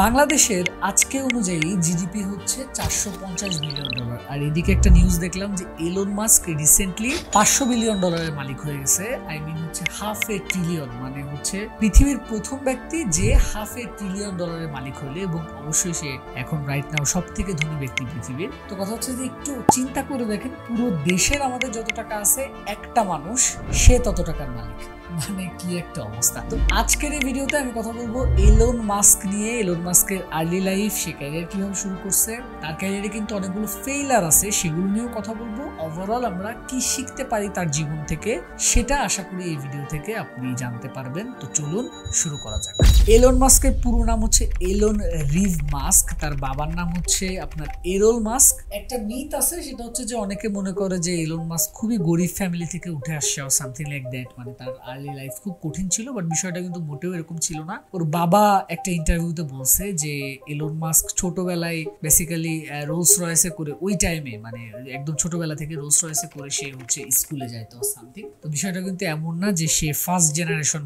বাংলাদেশের আজকে অনুযায়ী জিডিপি হচ্ছে $450 বিলিয়ন। আর এদিকে একটা নিউজ দেখলাম যে এলন মাস্ক রিসেন্টলি $500 বিলিয়ন মালিক হয়ে গেছে। আই মিন হচ্ছে $500 ট্রিলিয়ন, মানে হচ্ছে পৃথিবীর প্রথম ব্যক্তি যে $500 ট্রিলিয়ন মালিক হলে, এবং অবশ্যই সে এখন রাইট নাও সব থেকে ধনী ব্যক্তি পৃথিবীর। তো কথা হচ্ছে যে একটু চিন্তা করে দেখেন, পুরো দেশের আমাদের যত টাকা আছে একটা মানুষ সে তত টাকার মালিক, মানে কি একটা অবস্থা। তো আজকের এই ভিডিওতে আমি কথা বলবো এলন মাস্ক নিয়ে। এলন মাস্কের আর্লি লাইফ, সে ক্যারিয়ার কিভাবে শুরু করছে, তার ক্যারিয়ারে কিন্তু অনেকগুলো ফেইলার আছে, সেগুলো নিয়েও কথা বলবো। ওভারঅল আমরা কি শিখতে পারি তার জীবন থেকে, সেটা আশা করি এই ভিডিও থেকে আপনি জানতে পারবেন। তো চলুন শুরু করা যাক। এলন মাস্কের পুরো নাম হচ্ছে এলন রিভ মাস্ক, তার বাবার নাম হচ্ছে আপনার এরল মাস্ক। একটা মিথ আছে, সেটা হচ্ছে যে অনেকে মনে করে যে এলন মাস্ক খুবই গরিব ফ্যামিলি থেকে উঠে আসছে, সামথিং লাইক দ্যাট, মানে তার লাইফ খুব কঠিন ছিল। বাট বিষয়টা কিন্তু মোটেও এরকম ছিল না। ওর বাবা একটা ইন্টারভিউতে বলছে যে এলন মাস্ক ছোটবেলায় বেসিক্যালি রোলস রয়েসে করে, ওই টাইমে মানে একদম ছোটবেলা থেকে রোলস রয়েসে করে সে হচ্ছে স্কুলে যাইতো সামথিং। তো বিষয়টা কিন্তু এমন না যে সে ফার্স্ট জেনারেশন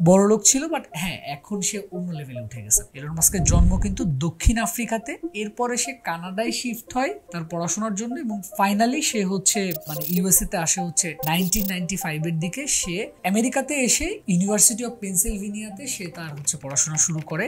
বড়লোক ছিল, বাট হ্যাঁ এখন সে অন্য লেভেলে উঠে গেছে। এলন মাস্কের জন্ম কিন্তু দক্ষিণ আফ্রিকাতে, এরপরে সে কানাডায় শিফট হয় তার পড়াশোনার জন্য, এবং ফাইনালি সে হচ্ছে মানে ইউএসএ তে আসে হচ্ছে 1995 এর দিকে। সে আমেরিকাতে এসে ইউনিভার্সিটি অফ পেনসিলভেনিয়াতে সে তার হচ্ছে পড়াশোনা শুরু করে।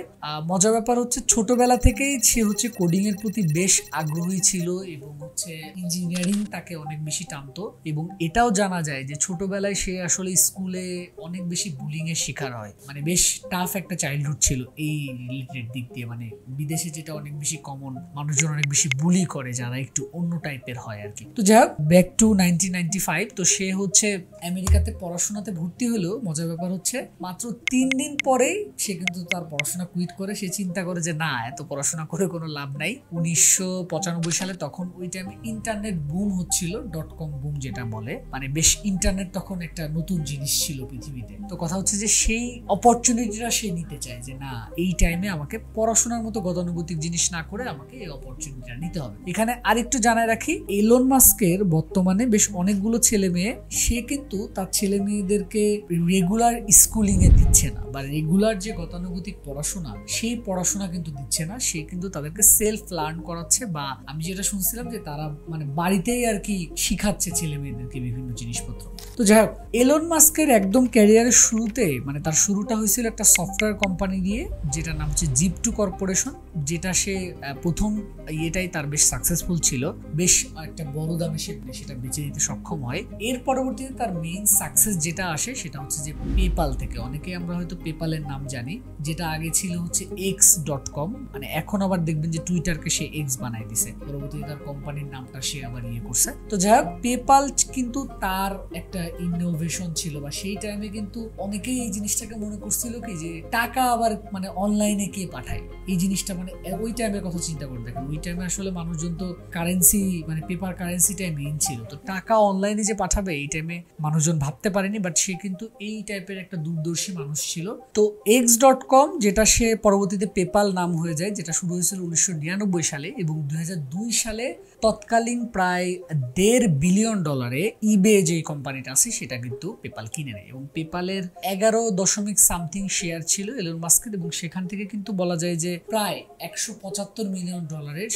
মজার ব্যাপার হচ্ছে ছোটবেলা থেকেই সে হচ্ছে কোডিং এর প্রতি বেশ আগ্রহী ছিল, এবং হচ্ছে ইঞ্জিনিয়ারিং তাকে অনেক বেশি টানতো। এবং এটাও জানা যায় যে ছোটবেলায় সে আসলে স্কুলে অনেক বেশি বুলিং এর শিকার হয়, মানে বেশ টাফ একটা চাইল্ডহুড ছিল এই রিলেটেড দিক দিয়ে। মানে বিদেশে যেটা অনেক বেশি কমন, মানুষজন অনেক বেশি বুলি করে যারা একটু অন্য টাইপের হয় আর কি। তো যাই হোক, ব্যাক টু 1995। তো সে হচ্ছে আমেরিকাতে পড়াশোনাতে ভর্তি হলো। মজার ব্যাপার হচ্ছে মাত্র 3 দিন পরেই সে কিন্তু তার পড়াশোনা কুইট করে। সে চিন্তা করে যে না, এত পড়াশোনা করে কোনো লাভ নাই। 1995 সালে, তখন ওই টাইমে ইন্টারনেট বুম হচ্ছিল, .com বুম যেটা বলে, মানে বেশ ইন্টারনেট তখন একটা নতুন জিনিস ছিল পৃথিবীতে। তো কথা হচ্ছে যে সেই অপরচুনিটিটা সে নিতে চায় যে না, এই টাইমে আমাকে পড়াশোনার মতো গতানুগতিক জিনিস না করে আমাকে এই অপরচুনিটিটা নিতে হবে। এখানে আরেকটু জানায় রাখি, এলন মাস্কের বর্তমানে বেশ অনেকগুলো ছেলে মেয়ে, সে কিন্তু তার ছেলে মেয়েদেরকে রেগুলার স্কুলিং এ দিচ্ছে না, বা রেগুলার যে গতানুগতিক পড়াশোনা সেই পড়াশোনা কিন্তু দিচ্ছে না। সে কিন্তু তাদেরকে সেলফ লার্ন করাচ্ছে, বা আমি যেটা শুনছিলাম যে তারা মানে বাড়িতেই আর কি শিখাচ্ছে ছেলে মেয়েদেরকে বিভিন্ন জিনিসপত্র। তো যাই হোক, এলন মাস্কের একদম ক্যারিয়ারের শুরুতে মানে তার শুরুটা হয়েছিল একটা সফটওয়্যার কোম্পানি দিয়ে, যেটার নাম হচ্ছে জিপ2 কর্পোরেশন, যেটা সে প্রথম এটাই তার বেশ সাকসেসফুল ছিল, বেশ একটা বড় দামে সে সেটা বেচে দিতে সক্ষম হয়। এর পরবর্তীতে তার মেইন সাকসেস যেটা আসে সেটা হচ্ছে যে পেপাল থেকে। অনেকেই আমরা হয়তো পেপালের নাম জানি, যেটা আগে ছিল হচ্ছে x.com, মানে এখন আবার দেখবেন যে টুইটারকে সে এক্স বানাই দিছে, পরবর্তীতে তার কোম্পানির নামটা সে আবার করছে। তো যাই হোক, পেপাল কিন্তু তার একটা ইনোভেশন ছিল, বা সেই টাইমে কিন্তু অনেকেই এই জিনিসটাকে মনে করছিল কি যে টাকা আবার মানে অনলাইনে কে পাঠায়, এই জিনিসটা মানে ওই টাইমের কথা চিন্তা করে দেখেন। ওই টাইমে আসলে মানুষজন তো কারেন্সি মানে পেপার কারেন্সিটাই মেইন ছিল, তো টাকা অনলাইনে যে পাঠাবে এই টাইমে মানুষজন ভাবতে পারেনি। বাট সে কিন্তু এই টাইপের একটা দূরদর্শী মানুষ ছিল। তো x.com, যেটা সে পরবর্তীতে পেপাল নাম হয়ে যায়, যেটা শুরু হয়েছিল 1999 সালে, এবং 2002 সালে তৎকালীন প্রায় $1.5 বিলিয়ন ইবে যে কোম্পানিটা আছে সেটা কিন্তু পেপাল কিনে নেয়, এবং পেপালের 11.something শেয়ার ছিল এলন মাস্কের, এবং সেখান থেকে কিন্তু বলা যায় যে প্রায় $175 মিলিয়ন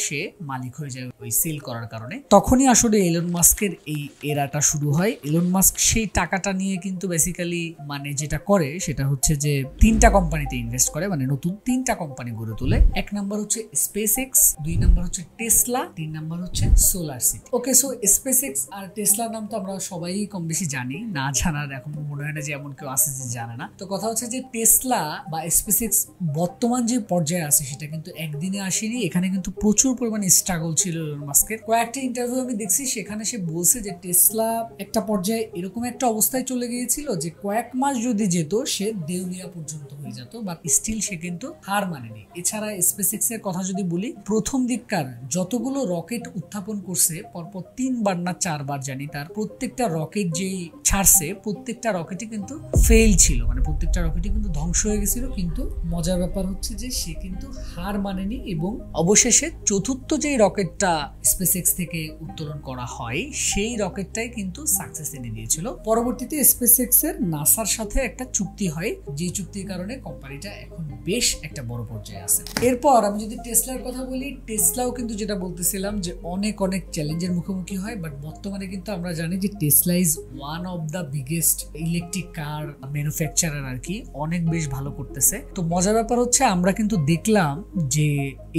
সে মালিক হয়ে যায় ওই সেল করার কারণে। তখনই আসলে এলন মাস্কের এই এরাটা শুরু হয়। এলন মাস্ক সেই টাকাটা নিয়ে কিন্তু বেসিক্যালি মানে যেটা করে সেটা হচ্ছে যে 3টা কোম্পানিতে ইনভেস্ট করে, মানে নতুন 3টা কোম্পানি গড়ে তোলে। 1 নাম্বার হচ্ছে SpaceX, 2 নাম্বার হচ্ছে টেসলা, 3 নাম্বার হচ্ছে SolarCity। ওকে, সো SpaceX আর টেসলার নাম তো আমরা সবাই কম বেশি জানি, না জানার এখন মনে হয় না যে এমন কেউ আছে যে জানে না। তো কথা হচ্ছে যে টেসলা বা SpaceX বর্তমান যে পর্যায়ে আছে সেটা কিন্তু একদিনে আসেনি। এখানে কিন্তু প্রচুর পরিমাণে স্ট্রাগল ছিল এলন মাস্কের। কয়েকটা ইন্টারভিউ আমি দেখছি, সেখানে সে বলছে যে টেসলা একটা পর্যায়ে এরকম একটা অবস্থায় চলে গিয়েছিল যে কয়েক মাস যদি যেত সে দেউলিয়া পর্যন্ত হয়ে যেত, বা স্টিল সে কিন্তু হার মানেনি। এছাড়া SpaceX এর কথা যদি বলি, প্রথম দিককার যতগুলো রকেট উত্থাপন করছে পরপর 3 বার না 4 বার জানি, তার প্রত্যেকটা রকেট যেই ছাড়ছে প্রত্যেকটা রকেটই কিন্তু ফেল ছিল, মানে প্রত্যেকটা রকেটই কিন্তু ধ্বংস হয়ে গেছিল। কিন্তু মজার ব্যাপার হচ্ছে যে সে কিন্তু হার মানেনি, এবং অবশেষে চতুর্থ যেই রকেটটা SpaceX থেকে উত্তোলন করা হয় সেই রকেটটাই কিন্তু সাকসেস এনে দিয়েছিল। পরবর্তীতে SpaceX মাস্কের নাসার সাথে একটা চুক্তি হয়, যে চুক্তির কারণে কোম্পানিটা এখন বেশ একটা বড় পর্যায়ে আছে। এরপর আমি যদি টেসলার কথা বলি, টেসলাও কিন্তু যেটা বলতেছিলাম যে অনেক অনেক চ্যালেঞ্জের মুখোমুখি হয়, বাট বর্তমানে কিন্তু আমরা জানি যে Tesla is one of the biggest electric car manufacturer আর কি, অনেক বেশ ভালো করতেছে। তো মজার ব্যাপার হচ্ছে আমরা কিন্তু দেখলাম যে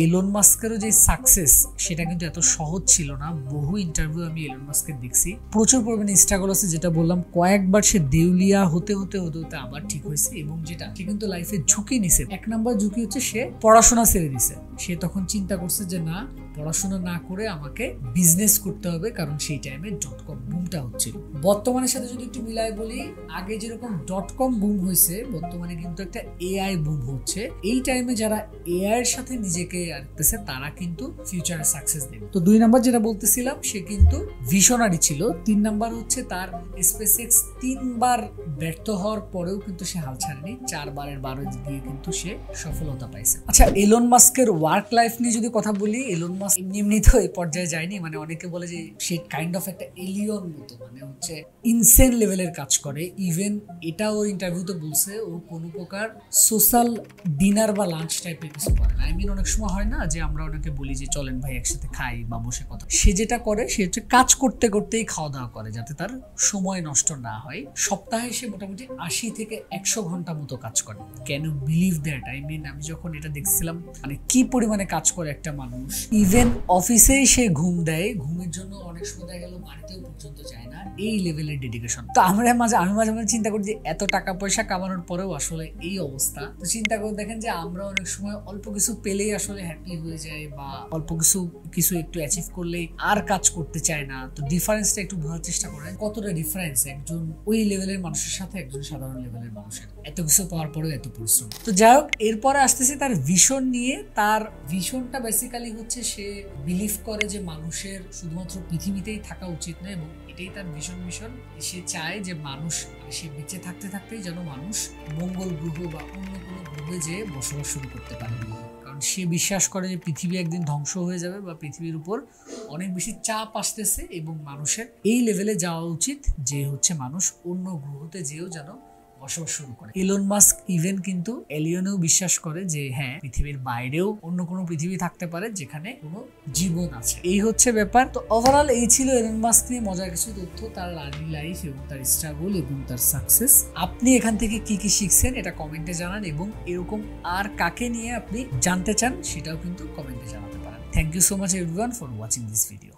এলন মাস্কেরও যে সাকসেস সেটা কিন্তু এত সহজ ছিল না। বহু ইন্টারভিউ আমি এলন মাস্কের দেখছি, প্রচুর পরিমাণে স্ট্রাগল আছে, যেটা বললাম কয়েকবার সে দেউলিয়া হতে হতে হতে হতে আবার ঠিক হয়েছে, এবং যেটা সে কিন্তু লাইফে ঝুঁকি নিছে। এক নাম্বার ঝুঁকি হচ্ছে সে পড়াশোনা ছেড়ে দিছে। সে তখন চিন্তা করছে যে না, পড়াশোনা না করে আমাকে বিজনেস করতে হবে, কারণ সেই টাইমে .com বুমটা হচ্ছিল। বর্তমানের সাথে যদি একটু মিলাই বলি, আগে যেরকম .com বুম হয়েছে, বর্তমানে কিন্তু একটা এআই বুম হচ্ছে। এই টাইমে যারা এআই এর সাথে নিজেকে রাখতেছে তারা কিন্তু ফিউচারে সাকসেস দেবে। তো 2 নাম্বার যেটা বলতেছিলাম, সে কিন্তু ভিশনারি ছিল। 3 নাম্বার হচ্ছে তার স্পেসএক্স 3 বার ব্যর্থ হওয়ার পরেও কিন্তু সে হাল ছাড়েনি, 4 বারের 12 দিয়ে কিন্তু সে সফলতা পাইছে। আচ্ছা, এলন মাস্কের ওয়ার্ক লাইফ নিয়ে যদি কথা বলি, এলন মাস্ক এমনি তো এই পর্যায়ে যায়নি। মানে অনেকে বলে যে সে কাইন্ড অফ একটা এলিয়ন মতো, মানে হচ্ছে ইনসেন লেভেলের কাজ করে। ইভেন এটা ওর ইন্টারভিউতে বলছে ও কোনো প্রকার সোশ্যাল ডিনার বা লাঞ্চ টাইপের কিছু করে না। অনেক সময় হয় না যে আমরা অনেকে বলি যে চলেন ভাই একসাথে খাই বা বসে কথা, সে যেটা করে সে হচ্ছে কাজ করতে করতেই খাওয়া দাওয়া করে, যাতে তার সময় নষ্ট না হয়। সপ্তাহে সে মোটামুটি 80 থেকে 100 ঘন্টা মতো কাজ করে। Can you believe that? আমি যখন এটা দেখছিলাম, মানে কি পরিমাণে কাজ করে একটা মানুষ। ইভেন অফিসেই সে ঘুম দেয়, ঘুমের জন্য অনেক সময় দেখা গেল বাড়িতেও পর্যন্ত যায় না, এই লেভেলের ডেডিকেশন। তো আমি মাঝে মাঝে চিন্তা করি যে এত টাকা পয়সা কামানোর পরেও আসলে এই অবস্থা। তো চিন্তা করে দেখেন যে আমরা অনেক সময় অল্প কিছু পেলেই আসলে হ্যাপি হয়ে যায়, বা অল্প কিছু একটু অ্যাচিভ করলেই আর কাজ করতে চায় না। তো ডিফারেন্সটা একটু বোঝার চেষ্টা করেন, কতটা ডিফারেন্স একজন ওই লেভেলের মানুষের সাথে একজন সাধারণ লেভেলের মানুষের, এত কিছু পাওয়ার পরেও এত পরিশ্রম। তো যাই হোক, এরপরে আসতেছে তার ভিশন নিয়ে। তার ভিশনটা বেসিক্যালি হচ্ছে সে বিলিভ করে যে মানুষের শুধুমাত্র পৃথিবীতেই থাকা উচিত নয়, এবং এটাই তার মিশন। সে চায় যে মানুষ, সে বেঁচে থাকতেই যেন মানুষ মঙ্গল গ্রহ বা অন্য কোনো গ্রহে যেয়ে বসবাস শুরু করতে পারে। কারণ সে বিশ্বাস করে যে পৃথিবী একদিন ধ্বংস হয়ে যাবে, বা পৃথিবীর উপর অনেক বেশি চাপ আসতেছে, এবং মানুষের এই লেভেলে যাওয়া উচিত যে হচ্ছে মানুষ অন্য গ্রহতে যেও যেন বসবাস শুরু করে। এলন মাস্ক ইভেন কিন্তু এলিয়নেও বিশ্বাস করে যে হ্যাঁ, পৃথিবীর বাইরেও অন্য কোনো পৃথিবী থাকতে পারে যেখানে কোনো জীবন আছে। এই হচ্ছে ব্যাপার। তো ওভারঅল এই ছিল এলন মাস্ক নিয়ে মজার কিছু তথ্য, তার আর্লি লাইফ এবং তার স্ট্রাগল এবং তার সাকসেস। আপনি এখান থেকে কি কি শিখছেন এটা কমেন্টে জানান, এবং এরকম আর কাকে নিয়ে আপনি জানতে চান সেটাও কিন্তু কমেন্টে জানাতে পারেন। Thank you so much everyone for watching this video.